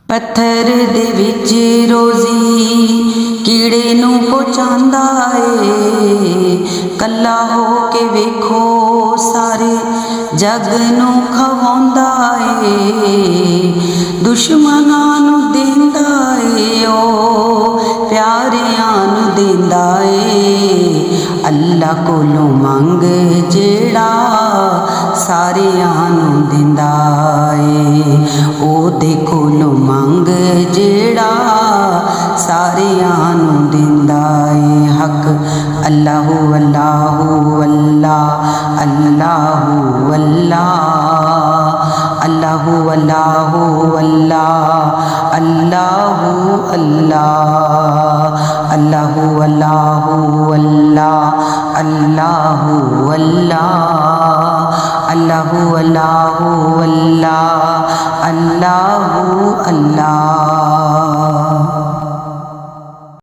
पत्थर दे विच रोज़ी कीड़े नूं पहुँचांदा ए, कल्ला हो के वेखो सारे जग नूं खवाउंदा ए। दुश्मनां नूं देंदा ए ओ प्यारियां नूं देंदा ए। अल्लाह कोलों मंग जेड़ा सारियां नूं देंदा ए। ओदे कोलों मंग जेड़ा सारियां नूं देंदा ए। हक अल्लाहु अल्लाहु अल्लाह अल्लाहु अल्लाह अल्लाहु अल्लाहु अल्लाह अल्लाहु अल्लाह अल्लाहु अल्लाहु अल्लाह अल्लाहु अल्लाह अल्लाहु अल्लाहु अल्लाह अल्लाहु अल्लाह।